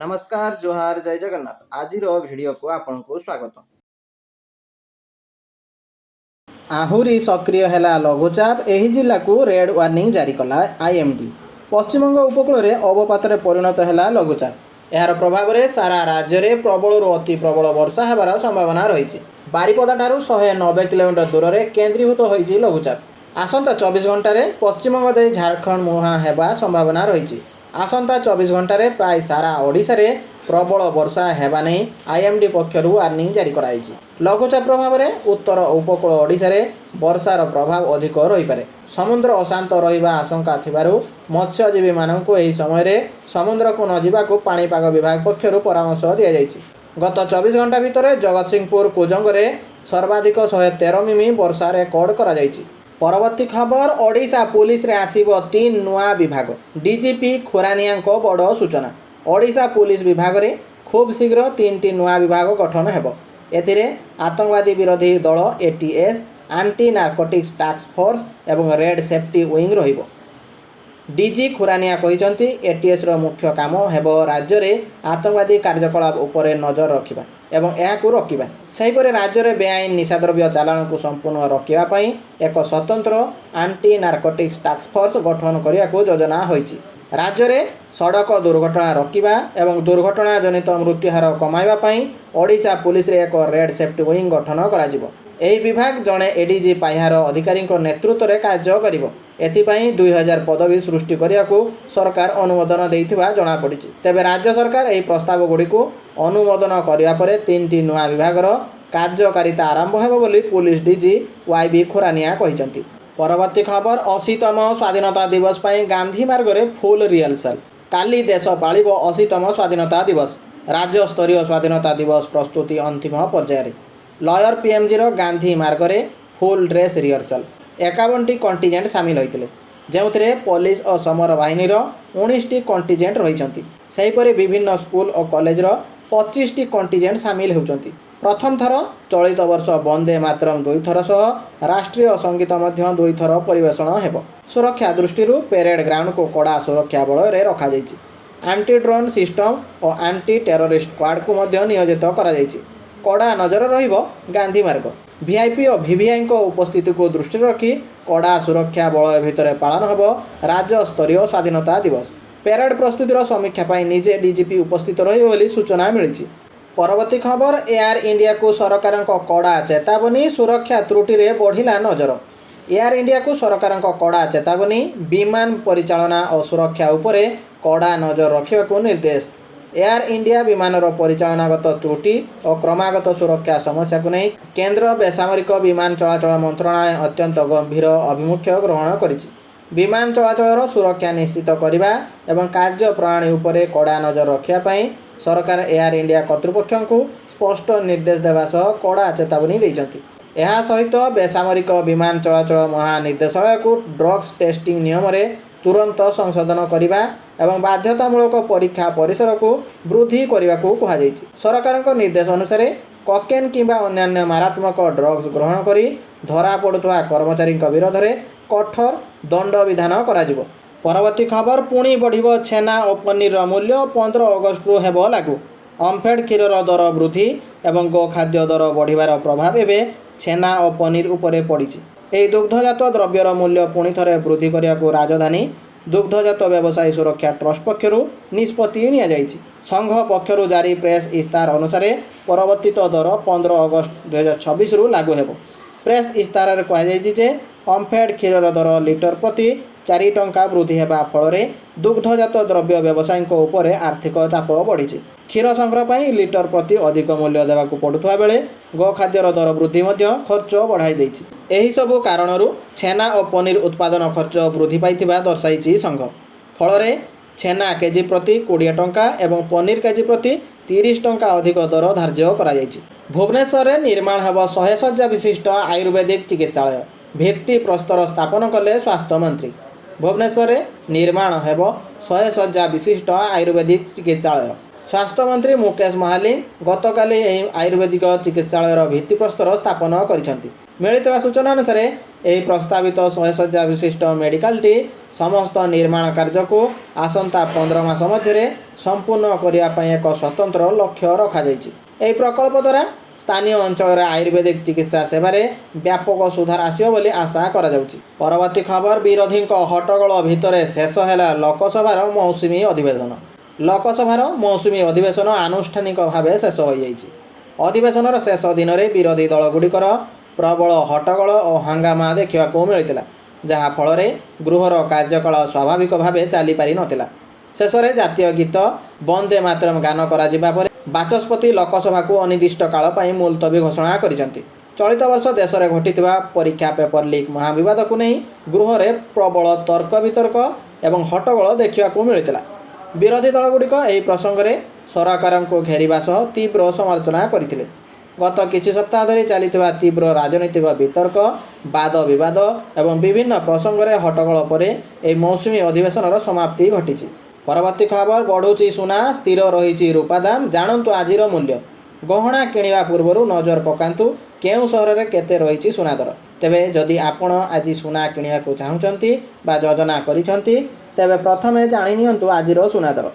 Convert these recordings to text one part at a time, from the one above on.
नमस्कार जोहार जय जगन्नाथ आज भिडियो को आपन को स्वागत। आहुरी सक्रिय है लघुचाप एही जिला को रेड वार्निंग जारी कला आईएमडी। पश्चिमबंग उपकूल में अवपात परिणत है लघुचाप। यार प्रभाव में सारा राज्य में प्रबल अति प्रबल वर्षा होबार संभावना रही। बारिपदा ठारू 190 किलोमीटर दूर में केन्द्रीभूत होती लघुचाप। आसंता 24 घंटे पश्चिमबंग दे झारखंड मुहां होगा संभावना रही। आसंता 24 घंटे प्राय सारा ओडिशा रे प्रबल वर्षा हेबा नहीं आईएमडी पक्षर वार्निंग जारी कराई। लघुचाप प्रभाव में उत्तर उपकूल ओडिशा रे वर्षार प्रभाव अधिक रही पारे। समुद्र अशांत रहिबा आशंका थिबारु मत्स्यजीवी माननकु एही समय रे समुद्र को न जिबाकु पाणीपाग विभाग पक्षर परामर्श दिया जायछि। गत 24 घंटा भितर जगतसिंहपुर कुजंग रे सर्वाधिक 113 मिमी वर्षा रेकर्ड करा जायछि। परवर्ती खबर ओडिशा पुलिस रे आसीबो 3 नुआ विभाग। डीजीपी खुरानिया बड़ सूचना। ओडिशा पुलिस विभाग रे खूब शीघ्र 3टी नुआ विभाग गठन हेबो। एथिरे आतंकवादी विरोधी दल ATS, anti narcotics task force एवं रेड सेफ्टी विंग रहिबो। डीजी खुरानिया कहिसंती एटीएस रो मुख्य काम हेबो राज्य रे आतंकवादी कार्यकलाप उपरे नजर रखिबा एवं एहाकु रोकिबा। सेहिपरि राज्य रे बेआईन निशाद्रव्य चालाण को संपूर्ण रोकिबा पई एक स्वतंत्र एंटी नार्कोटिक्स टास्क फोर्स गठन करियाकु योजना होईछि। राज्य रे सड़क दुर्घटना रोकिबा एवं दुर्घटना जनित मृत्युहार कमाइबा पई ओडिशा पुलिस रे एक रेड सेफ्टी विंग गठन कराजिबो। एही विभाग जड़े एडीजी पाह्यार अधिकारी नेतृत्व में कार्य करिबो। एथिपाई 2000 पदवी सृष्टि करियाकु सरकार अनुमोदन देइथिबा जणा पड़िछि। तेबे राज्य सरकार एही प्रस्ताव गुड़िकु अनुमोदन करिया परे 3टी नुआ विभागर कार्यकारिता आरंभ हेबो बोली पुलिस डीजी वाईबी खुरानिया कहिसंती। परवर्ती खबर 80तम स्वाधीनता दिवस पर गांधी मार्ग में फुल रिहर्सल। काली देश पालिबो 80तम स्वाधीनता दिवस। राज्य स्तरीय स्वाधीनता दिवस प्रस्तुति अंतिम पर्यायर। लयर पीएमजीर गांधी मार्ग में फुल ड्रेस रिहर्सल 51टी कंटिजेंट सामिल होते जो पुलिस और समर बाहिनीर 19टी कंटिजेंट रही। सेहीपरि विभिन्न स्कूल और कॉलेजर 25टी कंटिजेंट सामिल होती। प्रथम थर चलित वर्ष वंदे मातरम 2 थर सह राष्ट्रीय संगीत 2 थर परिवेषण हेबो। सुरक्षा दृष्टि पेरेड ग्राउंड को कड़ा सुरक्षा बल में रखा जायछि। एंटी ड्रोन सिस्टम और एंटी टेररिस्ट स्क्वाड को नियोजित करा जायछि। कड़ा नजर रहिबो गांधी मार्ग। वीआईपी और वीवीआई को उपस्थिति को दृष्टि रखी कड़ा सुरक्षा बल भितर पालन हेबो राज्य स्तरीय स्वाधीनता दिवस। पेरेड प्रस्तुतिर समीक्षा पाई निजे डीजीपी उपस्थित रहिबो बोली सूचना मिलिछि। परवर्ती खबर एयर इंडिया को सरकार कड़ा चेतावनी। सुरक्षा त्रुटि रे बढ़िला नजर। एयर इंडिया को सरकार कड़ा चेतावनी। विमान परिचालना और सुरक्षा उपरे कड़ा नजर रखा निर्देश। एयर इंडिया विमानर परिचालनागत त्रुटि और क्रमागत सुरक्षा समस्या को नहीं केंद्र बेसामरिक विमान चलाचल मंत्रणालय अत्यंत गंभीर अभिमुख्य ग्रहण करिछि। विमान चलाचल सुरक्षा निश्चित करने एवं कार्य प्रणाली उपरे कड़ा नजर रखापी सरकार एयर इंडिया कर्तृपक्ष को स्पष्ट निर्देश देवा सह कड़ा चेतावनी देइछन्ति। एहा सहित बेसामरिक विमान चलाचल महानिर्देशालय को ड्रग्स टेस्टिंग नियम रे तुरंत संशोधन करने एवं बाध्यतामूलक परीक्षा परिसर को वृद्धि करने को कहुଯାଇଛି। सरकार निर्देश अनुसार कोकेन किंबा अन्यान्य मारात्मक ड्रग्स ग्रहण करी धरा पड़ुवा कर्मचारी विरोध में कठोर दंड विधान कराजिबो। परवर्ती खबर पुणी बढ़िबो छेना और पनीर मूल्य 15 अगस्त रु हेबो लागू। ओमफेड क्षीरर दर वृद्धि एवं गोखाद्य दर बढ़िबार प्रभाव एवं छेना और पनीर उपरे पड़िछि। एही दुग्धजात द्रव्यर मूल्य पुणी थरे वृद्धि करियाकु राजधानी दुग्धजात व्यवसायी सुरक्षा ट्रस्ट पक्षर निष्पत्ति निया जायछि। संघ पक्षर जारी प्रेस इस्तार अनुसार परवर्तित दर 15 अगस्त 2026 रु लागू हेबो। प्रेस इस्तार रे कहुଯାଇଛି जे ओमफेड क्षीरर दर लिटर प्रति 4 टंका वृद्धि हेबा फल दुग्धजात द्रव्य व्यवसायी उपरे आर्थिक चाप बढ़ी। क्षीर संग्रह पर लिटर प्रति अधिक मूल्य देवाक पड़ुवा बेले गोखाद्यर दर वृद्धि खर्च बढ़ाई देछि। एही सबु कारणरू छेना और पनीर उत्पादन खर्च वृद्धि पाइथिबा दर्शाइछि संघ। फल छेना केजी प्रति 20 टंका एवं पनीर केजी प्रति 30 टंका अधिक दर धार्य करा जायछि। भुवनेश्वर में निर्माण हेब 100 शଯ୍या विशिष्ट आयुर्वेदिक चिकित्सालय। भित्ति प्रस्तर स्थापन कले स्वास्थ्य मंत्री। भुवनेश्वर में निर्माण हेब 100 शଯ୍या विशिष्ट आयुर्वेदिक चिकित्सालय। स्वास्थ्य मंत्री मुकेश महाली गतकाली आयुर्वेदिक चिकित्सालयर भित्तिप्रस्तर स्थापन करिसेंति। मिलित सूचना अनुसार यह प्रस्तावित 100 शଯ୍या विशिष्ट मेडिकल टी समस्त निर्माण कार्य को आसंता 15 मास मध्य संपूर्ण करने एक स्वतंत्र लक्ष्य रखा यह प्रकल्प द्वारा स्थानीय अंचल आयुर्वेदिक चिकित्सा सेवार व्यापक सुधार आसो बोली आशा करा जाउछि। परवर्ती खबर विरोधी हट्टगोल भितर शेष है लोकसभार मौसुमी अधिवेशन। लोकसभार मौसुमी अधिवेशन आनुष्ठानिक भाव शेष हो जाइछि। अधिवेशन शेष दिन में विरोधी दलगुड़िकर प्रबल हट्टगोल और हंगामा देखा मिलता जहाँ फल गृहर कार्यकाल स्वाभाविक भाव चली पारि नथिला। शेष में जातीय गीत वंदे मातरम गान कर बाचस्पति लोकसभा को अनिर्दिष्ट काल पर मुलतवी घोषणा करिसेंति। चलित वर्ष देश में घटिथिबा परीक्षा पेपर लीक महाविवाद को नहीं गृह में प्रबल तर्क वितर्क एवं हट्टगोल देखा मिलता। विरोधी दलगुड़िक यह प्रसंग में सरकार को घेरिबा सह तीव्र समालोचना करथिले। गत किछि सप्ताह धरी चलिथिबा तीव्र राजनीतिक वितर्क वाद विवाद एवं विभिन्न प्रसंग में हट्टगोल पर यह मौसुमी अधिवेशन समाप्ति घटी। परवर्ती खबर बढ़ुची सुना स्थिर रही रूपा दाम जानतु आजिर मूल्य। गहना किणवा पूर्व नजर पकांतु केउं सहर में केते रही सुना दर। तेबे जदि आपण आज सुना किणवा को चाहूँचंती बा योजना करिसंती तेबे प्रथमे जानि नियंतु आजिर सुना दर।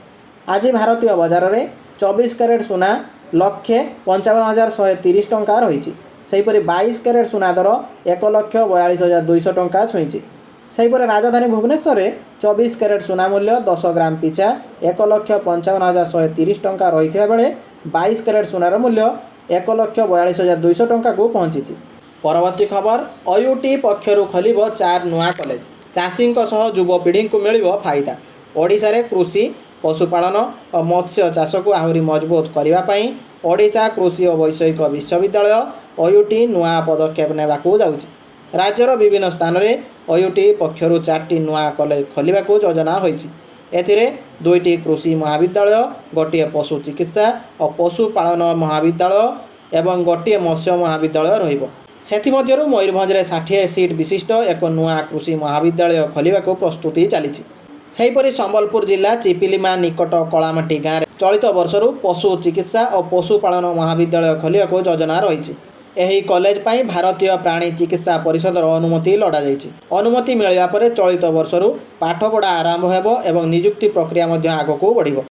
आज भारतीय बजार में 24 कैरेट सुना 1,55,130 टंका रही। सेहीपरि 22 कैरेट सुना दर 1,42,200 टंका छुईची। सेहीपरि राजधानी भुवनेश्वर में 24 कैरेट सुना मूल्य 10 ग्राम पिछा 1,55,130 टंका रही बेले 22 कैरेट सुनार मूल्य 1,42,200 टंका को पहुँची। परवर्ती खबर अयूटी पक्षर खोल 4 नुआ कॉलेज। चाषी युवपीढ़ी को मिल फायदा। ओडिशा रे कृषि पशुपालन और मत्स्य चाष को आहरी मजबूत करने ओडिशा कृषि और वैषयिक विश्वविद्यालय अयूटी नुआ पदक्षेप नेबाकू जाउछि। राज्यर विभिन्न स्थान में अयूटी पक्षर 4टी नुआ कॉलेज खोलने को योजना होइछि। एथिरे 2टी कृषि महाविद्यालय, गोटे पशु चिकित्सा और पशुपालन महाविद्यालय एवं गोटे मत्स्य महाविद्यालय रहिबो। सेथिमध्यरु मयूरभंज रे 60 सीट विशिष्ट एक नुआ कृषि महाविद्यालय खोलने को प्रस्तुति चली। सेहीपरि संबलपुर जिला चिपिलिमा निकट कलामाटी गाँव में चलित वर्षरू पशु चिकित्सा और पशुपालन महाविद्यालय खोलने को योजना रही। एही कॉलेज पाई भारतीय प्राणी चिकित्सा परिषद अनुमति लड़ा जाइछि। अनुमति मिलवा पर चलित वर्षरू पाठपढ़ा आरंभ हेबो एवं नियुक्ति प्रक्रिया आगक बढ़िबो।